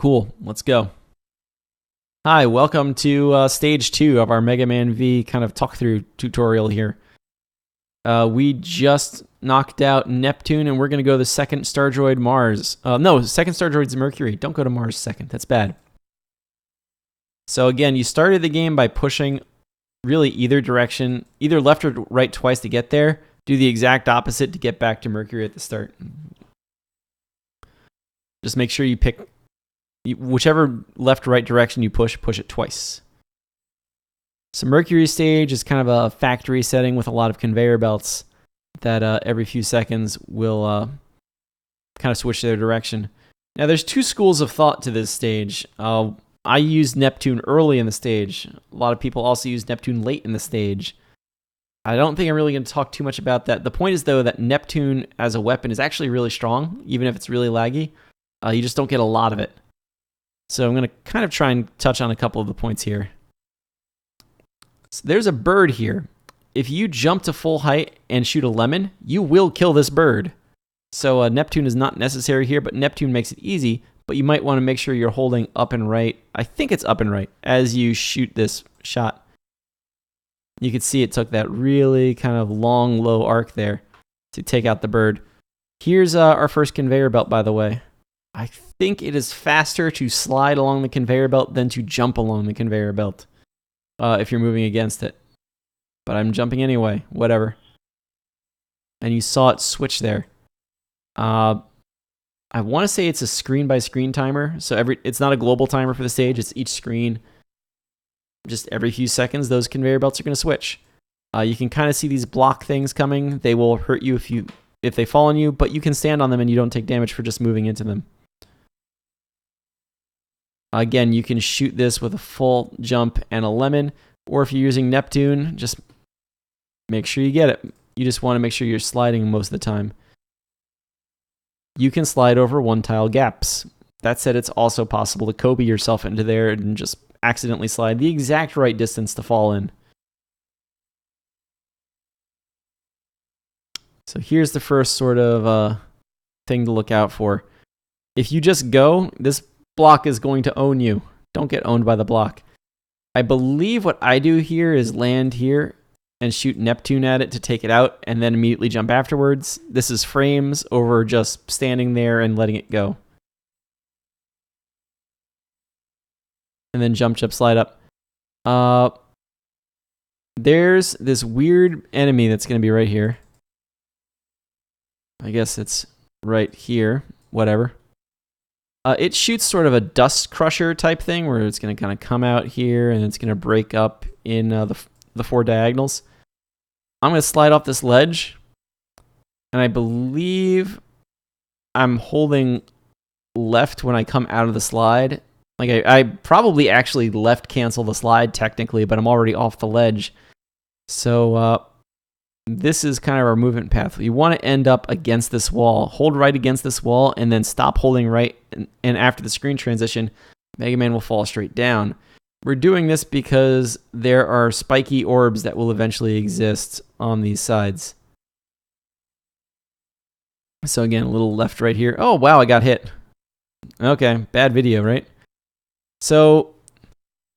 Cool, let's go. Hi, welcome to stage 2 of our Mega Man V kind of talk-through tutorial here. We just knocked out Neptune, and we're going to go to the second star droid, Mars. No, second star droid's Mercury. Don't go to Mars second. That's bad. So again, you started the game by pushing really either direction, either left or right twice to get there. Do the exact opposite to get back to Mercury at the start. Just make sure you pick whichever left or right direction you push it twice. So Mercury stage is kind of a factory setting with a lot of conveyor belts that every few seconds will kind of switch their direction. Now there's two schools of thought to this stage. I used Neptune early in the stage. A lot of people also use Neptune late in the stage. I don't think I'm really going to talk too much about that. The point is, though, that Neptune as a weapon is actually really strong, even if it's really laggy. You just don't get a lot of it. So I'm going to kind of try and touch on a couple of the points here. So there's a bird here. If you jump to full height and shoot a lemon, you will kill this bird. So Neptune is not necessary here, but Neptune makes it easy. But you might want to make sure you're holding up and right. I think it's up and right as you shoot this shot. You can see it took that really kind of long, low arc there to take out the bird. Here's our first conveyor belt, by the way. I think it is faster to slide along the conveyor belt than to jump along the conveyor belt if you're moving against it. But I'm jumping anyway, whatever. And you saw it switch there. I want to say it's a screen-by-screen timer, so it's not a global timer for the stage, it's each screen. Just every few seconds, those conveyor belts are going to switch. You can kind of see these block things coming. They will hurt you if they fall on you, but you can stand on them and you don't take damage for just moving into them. Again, you can shoot this with a full jump and a lemon, or if you're using Neptune, just make sure you get it. You just want to make sure you're sliding most of the time. You can slide over one-tile gaps. That said, it's also possible to Kobe yourself into there and just accidentally slide the exact right distance to fall in. So here's the first sort of thing to look out for. If you just go, this block is going to own you. Don't get owned by the block. I believe what I do here is land here and shoot Neptune at it to take it out and then immediately jump afterwards. This is frames over just standing there and letting it go. And then jump, slide up. There's this weird enemy that's going to be right here. I guess it's right here. Whatever. It shoots sort of a dust crusher type thing where it's going to kind of come out here and it's going to break up in the four diagonals. I'm going to slide off this ledge, and I believe I'm holding left when I come out of the slide. Like I probably actually left cancel the slide technically, but I'm already off the ledge. So this is kind of our movement path. You want to end up against this wall. Hold right against this wall, and then stop holding right, and after the screen transition, Mega Man will fall straight down. We're doing this because there are spiky orbs that will eventually exist on these sides. So again, a little left right here. Oh, wow, I got hit. Okay, bad video, right? So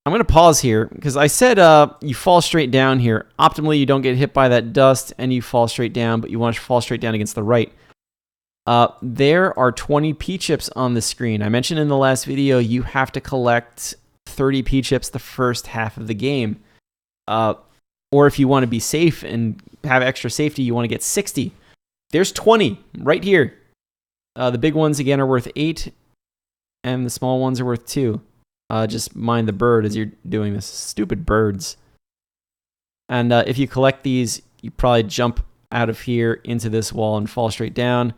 I'm going to pause here because I said you fall straight down here. Optimally, you don't get hit by that dust and you fall straight down, but you want to fall straight down against the right. There are 20 P-chips on the screen. I mentioned in the last video you have to collect 30 P-chips the first half of the game. Or if you want to be safe and have extra safety, you want to get 60. There's 20 right here. The big ones, again, are worth 8, and the small ones are worth 2. Just mind the bird as you're doing this. Stupid birds. And if you collect these, you probably jump out of here into this wall and fall straight down.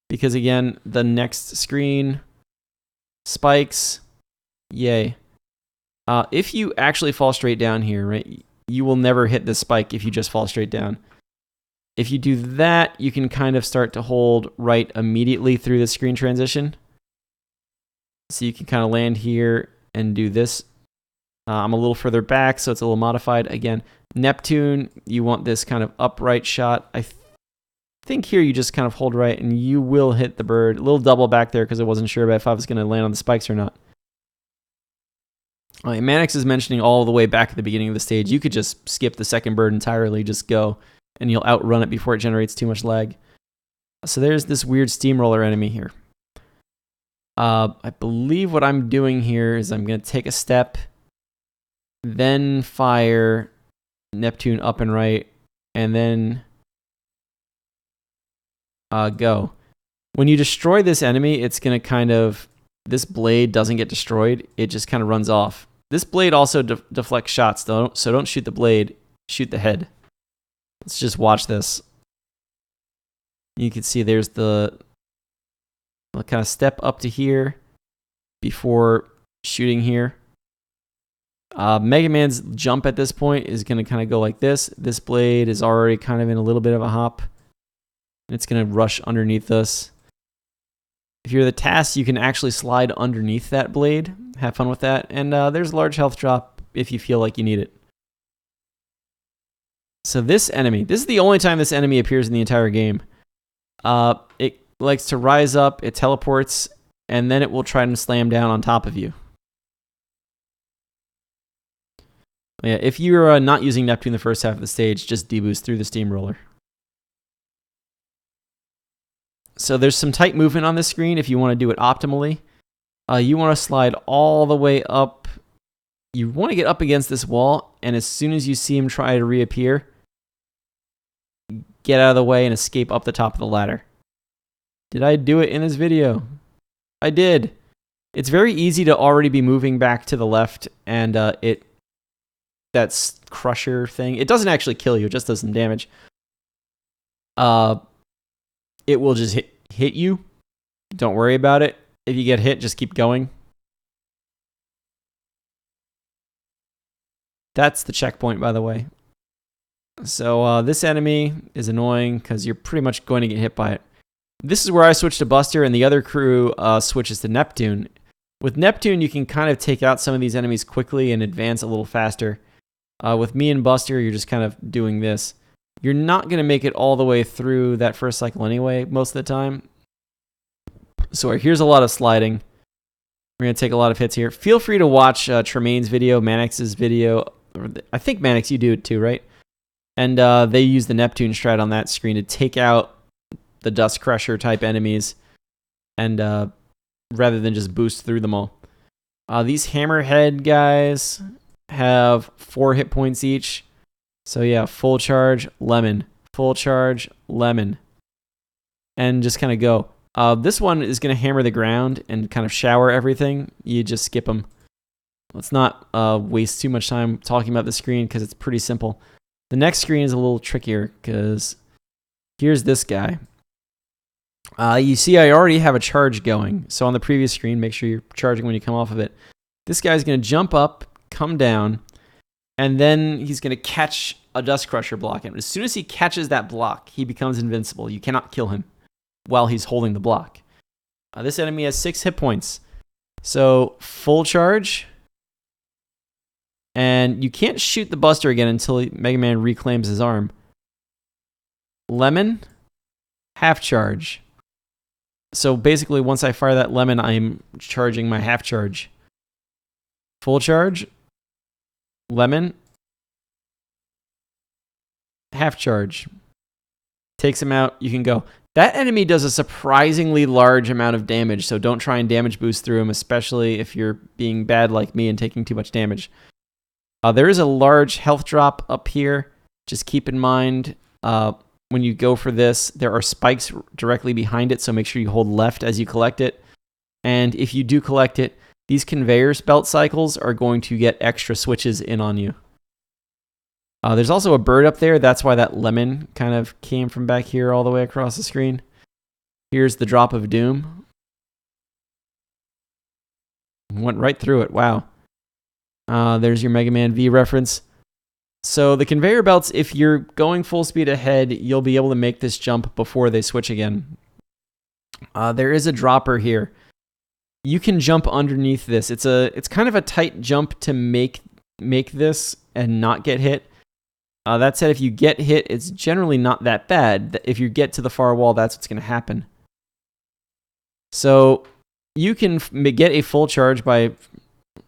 Because, again, the next screen spikes. Yay. If you actually fall straight down here, right, you will never hit this spike if you just fall straight down. If you do that, you can kind of start to hold right immediately through the screen transition. So you can kind of land here and do this. I'm a little further back, so it's a little modified. Again, Neptune, you want this kind of upright shot. I think here you just kind of hold right and you will hit the bird. A little double back there because I wasn't sure about if I was going to land on the spikes or not. Mannix is mentioning all the way back at the beginning of the stage, you could just skip the second bird entirely, just go, and you'll outrun it before it generates too much lag. So there's this weird steamroller enemy here. I believe what I'm doing here is I'm going to take a step, then fire Neptune up and right, and then go. When you destroy this enemy, it's going to kind of, this blade doesn't get destroyed, it just kind of runs off. This blade also deflects shots, though, so don't shoot the blade, shoot the head. Let's just watch this. You can see there's the kind of step up to here before shooting here. Mega Man's jump at this point is going to kind of go like this. This blade is already kind of in a little bit of a hop. It's going to rush underneath us. If you're the task, you can actually slide underneath that blade. Have fun with that. And there's a large health drop if you feel like you need it. So this enemy, this is the only time this enemy appears in the entire game. It likes to rise up, it teleports, and then it will try and slam down on top of you. Yeah, if you're not using Neptune the first half of the stage, just deboost through the steamroller. So there's some tight movement on this screen if you want to do it optimally. You want to slide all the way up. You want to get up against this wall, and as soon as you see him try to reappear, get out of the way and escape up the top of the ladder. Did I do it in this video? I did. It's very easy to already be moving back to the left, and that crusher thing, it doesn't actually kill you, it just does some damage. It will just hit you. Don't worry about it. If you get hit, just keep going. That's the checkpoint, by the way. So this enemy is annoying because you're pretty much going to get hit by it. This is where I switch to Buster, and the other crew switches to Neptune. With Neptune, you can kind of take out some of these enemies quickly and advance a little faster. With me and Buster, you're just kind of doing this. You're not going to make it all the way through that first cycle anyway, most of the time. So here's a lot of sliding. We're going to take a lot of hits here. Feel free to watch Tremaine's video, Mannix's video. I think Mannix, you do it too, right? And they use the Neptune strat on that screen to take out the Dust Crusher type enemies, and rather than just boost through them all. These Hammerhead guys have 4 hit points each. So yeah, full charge, lemon. Full charge, lemon. And just kind of go. This one is going to hammer the ground and kind of shower everything. You just skip them. Let's not waste too much time talking about the screen because it's pretty simple. The next screen is a little trickier because here's this guy. You see I already have a charge going. So on the previous screen, make sure you're charging when you come off of it. This guy's going to jump up, come down, and then he's going to catch a Dust Crusher block. And as soon as he catches that block, he becomes invincible. You cannot kill him while he's holding the block. This enemy has 6 hit points. So full charge. And you can't shoot the Buster again until Mega Man reclaims his arm. Lemon, half charge. So basically, once I fire that lemon, I'm charging my half charge. Full charge, lemon, half charge. Takes him out, you can go. That enemy does a surprisingly large amount of damage, so don't try and damage boost through him, especially if you're being bad like me and taking too much damage. There is a large health drop up here. Just keep in mind, when you go for this, there are spikes directly behind it, so make sure you hold left as you collect it. And if you do collect it, these conveyor belt cycles are going to get extra switches in on you. There's also a bird up there. That's why that lemon kind of came from back here all the way across the screen. Here's the drop of doom. Went right through it. Wow. There's your Mega Man V reference. So the conveyor belts, if you're going full speed ahead, you'll be able to make this jump before they switch again. There is a dropper here. You can jump underneath this. It's kind of a tight jump to make this and not get hit. That said, if you get hit, it's generally not that bad. If you get to the far wall, that's what's going to happen. So you can get a full charge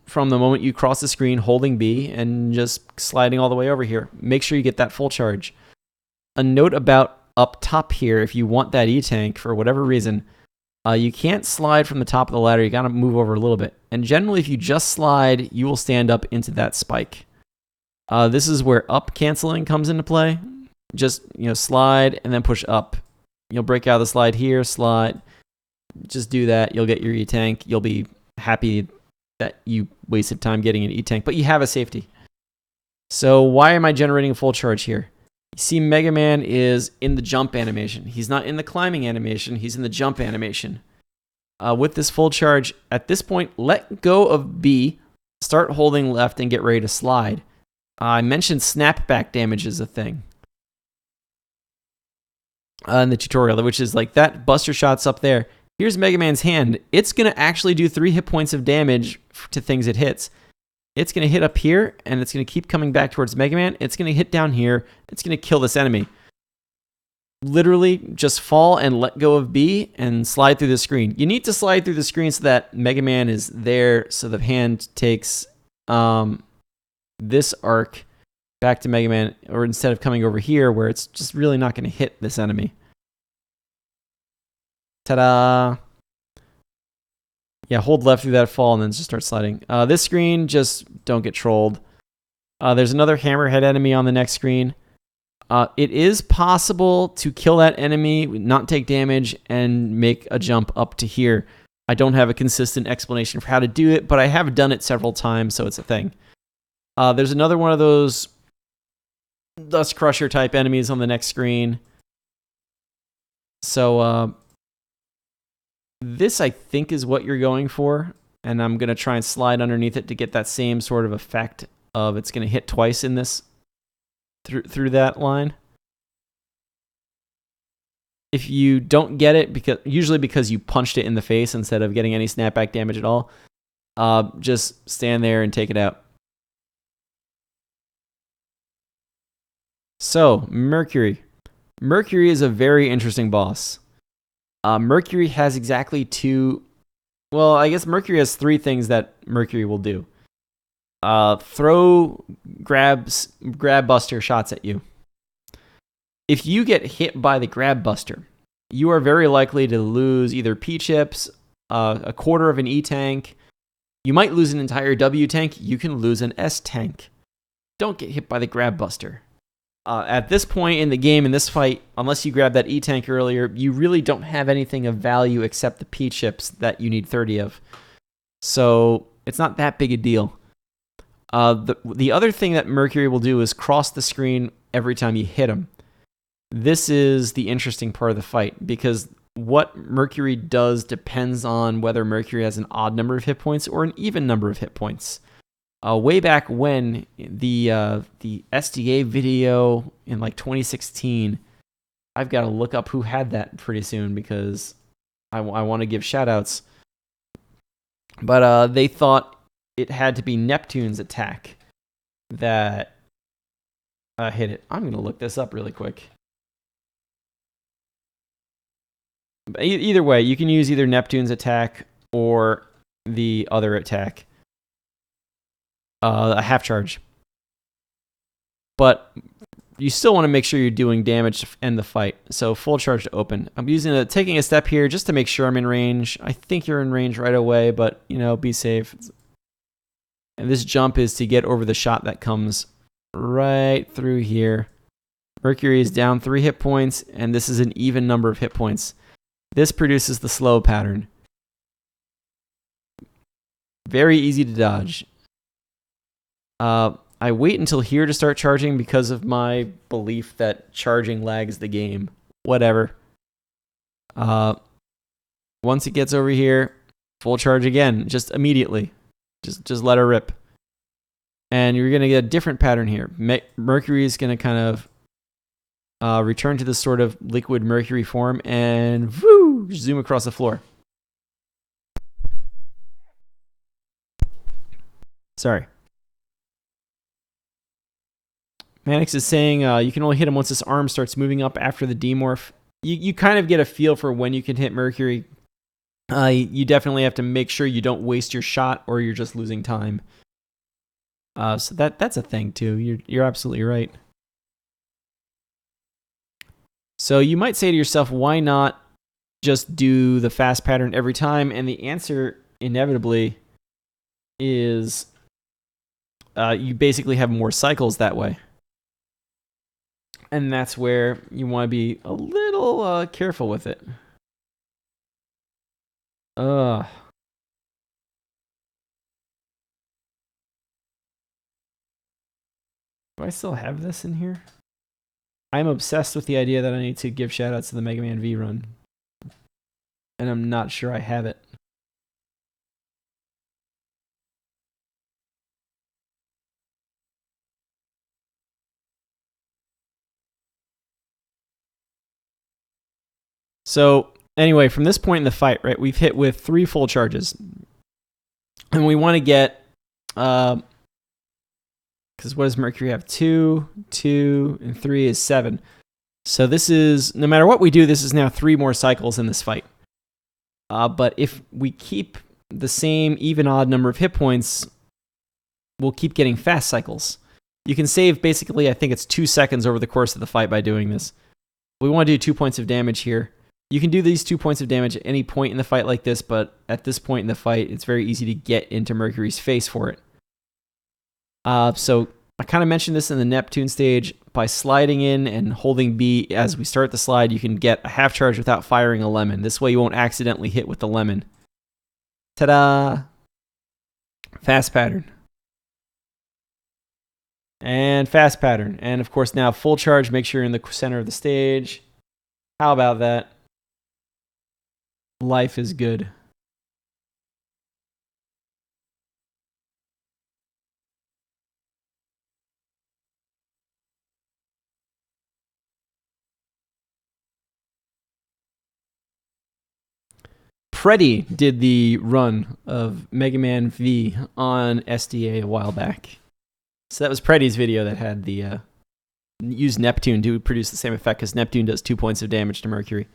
from the moment you cross the screen holding B and just sliding all the way over here. Make sure you get that full charge. A note about up top here, if you want that E-tank for whatever reason, you can't slide from the top of the ladder. You got to move over a little bit. And generally, if you just slide, you will stand up into that spike. This is where up canceling comes into play. Just, slide and then push up. You'll break out of the slide here, slide. Just do that. You'll get your E-tank. You'll be happy that you wasted time getting an E-tank, but you have a safety. So why am I generating a full charge here? You see, Mega Man is in the jump animation. He's not in the climbing animation. He's in the jump animation. With this full charge, at this point, let go of B, start holding left, and get ready to slide. I mentioned snapback damage is a thing in the tutorial, which is like that buster shot's up there. Here's Mega Man's hand. It's going to actually do 3 hit points of damage to things it hits. It's going to hit up here, and it's going to keep coming back towards Mega Man. It's going to hit down here. It's going to kill this enemy. Literally, just fall and let go of B and slide through the screen. You need to slide through the screen so that Mega Man is there, so the hand takes this arc back to Mega Man, or instead of coming over here where it's just really not going to hit this enemy. Ta-da! Yeah, hold left through that fall and then just start sliding. This screen, just don't get trolled. There's another hammerhead enemy on the next screen. It is possible to kill that enemy, not take damage, and make a jump up to here. I don't have a consistent explanation for how to do it, but I have done it several times, so it's a thing. There's another one of those Dust Crusher type enemies on the next screen. So this, I think, is what you're going for, and I'm going to try and slide underneath it to get that same sort of effect of it's going to hit twice in this through that line. If you don't get it, usually because you punched it in the face instead of getting any snapback damage at all, just stand there and take it out. So, Mercury. Mercury is a very interesting boss. Mercury has exactly I guess Mercury has 3 things that Mercury will do. Throw grab buster shots at you. If you get hit by the grab buster, you are very likely to lose either P chips, a quarter of an E tank. You might lose an entire W tank. You can lose an S tank. Don't get hit by the grab buster. At this point in the game, in this fight, unless you grab that E tank earlier, you really don't have anything of value except the P chips that you need 30 of. So it's not that big a deal. The other thing that Mercury will do is cross the screen every time you hit him. This is the interesting part of the fight, because what Mercury does depends on whether Mercury has an odd number of hit points or an even number of hit points. Way back when, the SDA video in like 2016, I've got to look up who had that pretty soon because I want to give shout outs. But they thought it had to be Neptune's attack that hit it. I'm going to look this up really quick. But either way, you can use either Neptune's attack or the other attack. A half charge. But you still want to make sure you're doing damage to end the fight. So full charge to open. I'm taking a step here just to make sure I'm in range. I think you're in range right away, but be safe. And this jump is to get over the shot that comes right through here. Mercury is down 3 hit points, and this is an even number of hit points. This produces the slow pattern. Very easy to dodge. I wait until here to start charging because of my belief that charging lags the game. Whatever. Once it gets over here, full charge again, just immediately. Just let her rip. And you're going to get a different pattern here. Mercury is going to kind of return to this sort of liquid mercury form and zoom across the floor. Sorry. Manix is saying you can only hit him once his arm starts moving up after the demorph. You kind of get a feel for when you can hit Mercury. You definitely have to make sure you don't waste your shot or you're just losing time. So that's a thing too. You're absolutely right. So you might say to yourself, why not just do the fast pattern every time? And the answer inevitably is you basically have more cycles that way. And that's where you want to be a little careful with it. Do I still have this in here? I'm obsessed with the idea that I need to give shoutouts to the Mega Man V run. And I'm not sure I have it. So, anyway, from this point in the fight, right, we've hit with 3 full charges. And we want to get, because what does Mercury have? 2, 2, and 3 is 7. So this is, no matter what we do, this is now 3 more cycles in this fight. But if we keep the same even odd number of hit points, we'll keep getting fast cycles. You can save basically, I think it's 2 seconds over the course of the fight by doing this. We want to do 2 points of damage here. You can do these 2 points of damage at any point in the fight like this, but at this point in the fight, it's very easy to get into Mercury's face for it. So I kind of mentioned this in the Neptune stage. By sliding in and holding B as we start the slide, you can get a half charge without firing a lemon. This way you won't accidentally hit with the lemon. Ta-da! Fast pattern. And fast pattern. And of course now full charge, make sure you're in the center of the stage. How about that? Life is good. Freddy did the run of Mega Man V on SDA a while back. So that was Freddy's video that had the use Neptune to produce the same effect, because Neptune does 2 points of damage to Mercury.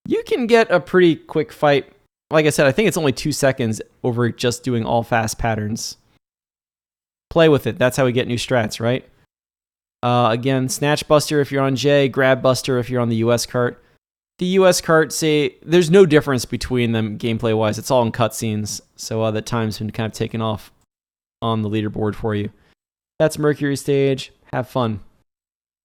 You can get a pretty quick fight. Like I said, I think it's only 2 seconds over just doing all fast patterns. Play with it. That's how we get new strats, right? Again, Snatch Buster if you're on J, Grab Buster if you're on the US cart. The US cart, say, there's no difference between them gameplay-wise. It's all in cutscenes, so the time's been kind of taken off on the leaderboard for you. That's Mercury stage. Have fun.